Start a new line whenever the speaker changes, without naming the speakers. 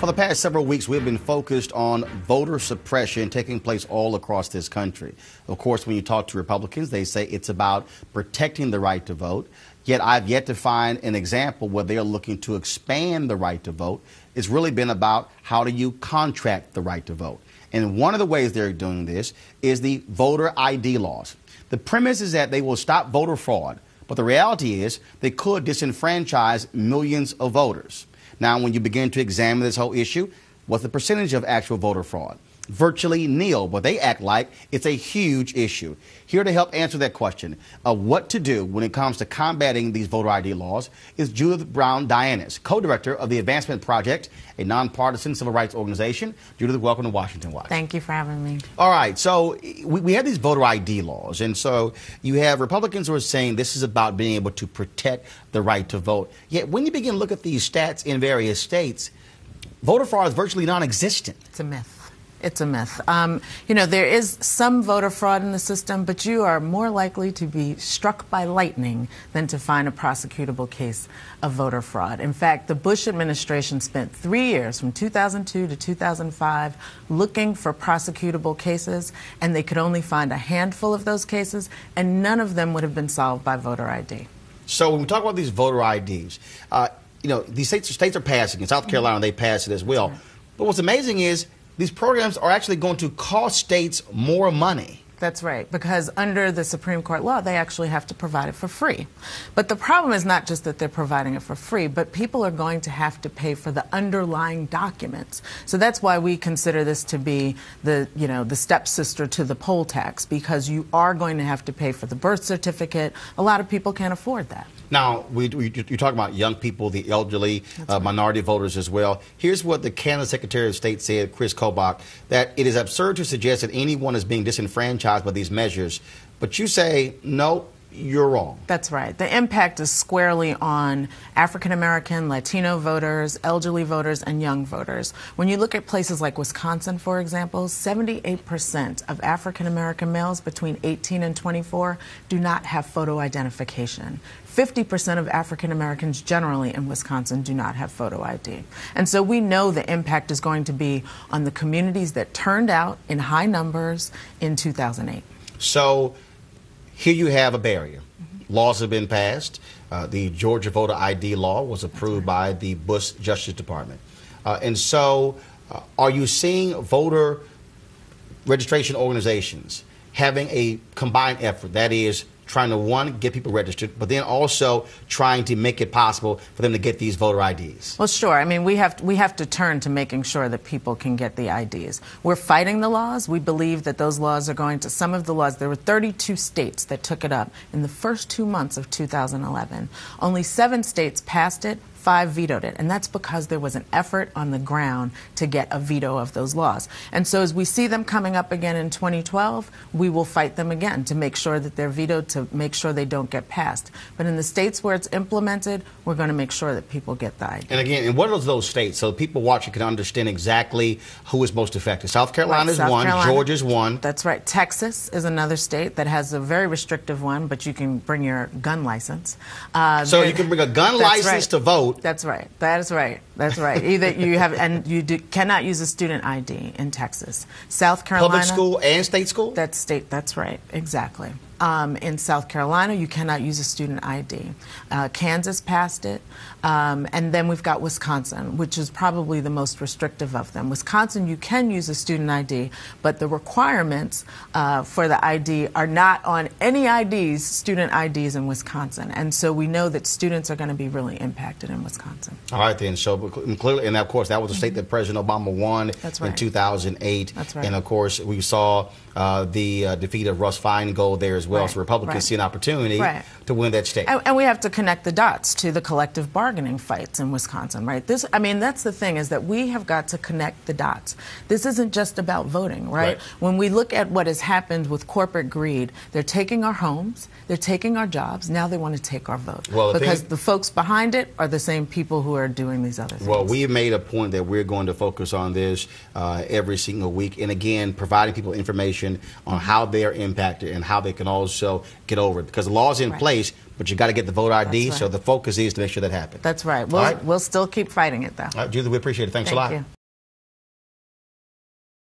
For the past several weeks, we've been focused on voter suppression taking place all across this country. Of course, when you talk to Republicans, they say it's about protecting the right to vote. Yet I've yet to find an example where they're looking to expand the right to vote. It's really been about how do you contract the right to vote. And one of the ways they're doing this is the voter ID laws. The premise is that they will stop voter fraud, but the reality is they could disenfranchise millions of voters. Now, when you begin to examine this whole issue, what's the percentage of actual voter fraud? Virtually nil, but they act like it's a huge issue. Here to help answer that question of what to do when it comes to combating these voter ID laws is Judith Browne-Dianis, co-director of the Advancement Project, a nonpartisan civil rights organization. Judith, welcome to Washington Watch.
Thank you for having me.
All right, so we have these voter ID laws, and so you have Republicans who are saying this is about being able to protect the right to vote. Yet when you begin to look at these stats in various states, voter fraud is virtually non-existent.
It's a myth. It's a myth. You know, there is some voter fraud in the system, but you are more likely to be struck by lightning than to find a prosecutable case of voter fraud. In fact, the Bush administration spent 3 years, from 2002 to 2005, looking for prosecutable cases, and they could only find a handful of those cases, and none of them would have been solved by voter ID.
So when we talk about these voter IDs, you know, these states are passing. In South Carolina, they passed it as well. Right. But what's amazing is these programs are actually going to cost states more money.
That's right, because under the Supreme Court law, they actually have to provide it for free. But the problem is not just that they're providing it for free, but people are going to have to pay for the underlying documents. So that's why we consider this to be the stepsister to the poll tax, because you are going to have to pay for the birth certificate. A lot of people can't afford that.
Now, you're talking about young people, the elderly, minority voters as well. Here's what the Canada Secretary of State said, Chris Kobach, that it is absurd to suggest that anyone is being disenfranchised by these measures. But you say, no, you're wrong.
That's right. The impact is squarely on African-American, Latino voters, elderly voters, and young voters. When you look at places like Wisconsin, for example, 78% of African-American males between 18 and 24 do not have photo identification. 50% of African-Americans generally in Wisconsin do not have photo ID. And so we know the impact is going to be on the communities that turned out in high numbers in 2008.
So here you have a barrier. Laws have been passed. The Georgia voter ID law was approved by the Bush Justice Department. And so are you seeing voter registration organizations having a combined effort, that is, trying to, one, get people registered, but then also trying to make it possible for them to get these voter IDs?
Well, sure. I mean, we have to turn to making sure that people can get the IDs. We're fighting the laws. We believe that those laws are going to, some of the laws, there were 32 states that took it up in the first 2 months of 2011. Only 7 states passed it. 5 vetoed it, and that's because there was an effort on the ground to get a veto of those laws. And so as we see them coming up again in 2012, we will fight them again to make sure that they're vetoed, to make sure they don't get passed. But in the states where it's implemented, we're going to make sure that people get the ID.
And again, and what are those states so people watching can understand exactly who is most affected? South Carolina is one, Georgia's one.
That's right. Texas is another state that has a very restrictive one, but you can bring your gun license.
So you can bring a gun license to vote.
That's right. That is right. That's right. Either you have, and you cannot use a student ID in Texas. South Carolina.
Public school and state school?
That's state. That's right. Exactly. In South Carolina, you cannot use a student ID. Kansas passed it. And then we've got Wisconsin, which is probably the most restrictive of them. Wisconsin, you can use a student ID, but the requirements for the ID are not on any IDs, student IDs in Wisconsin. And so we know that students are going to be really impacted in Wisconsin.
All right, then. So clearly, and of course, that was a state that President Obama won in 2008.
That's right.
And of course, we saw the defeat of Russ Feingold there as well. So Republicans see an opportunity to win that state.
And we have to connect the dots to the collective bargaining fights in Wisconsin, right? I mean, that's the thing, is that we have got to connect the dots. This isn't just about voting, right? When we look at what has happened with corporate greed, they're taking our homes, they're taking our jobs, now they want to take our vote. Well, because the folks behind it are the same people who are doing these other things.
Well, we have made a point that we're going to focus on this every single week. And again, providing people information on how they are impacted and how they can also get over it, because the law's in place, but you got to get the voter ID.
Right.
So the focus is to make sure that happens.
That's right. We'll still keep fighting it, though.
All right, Julie, we appreciate it. Thanks a lot.
Thank you.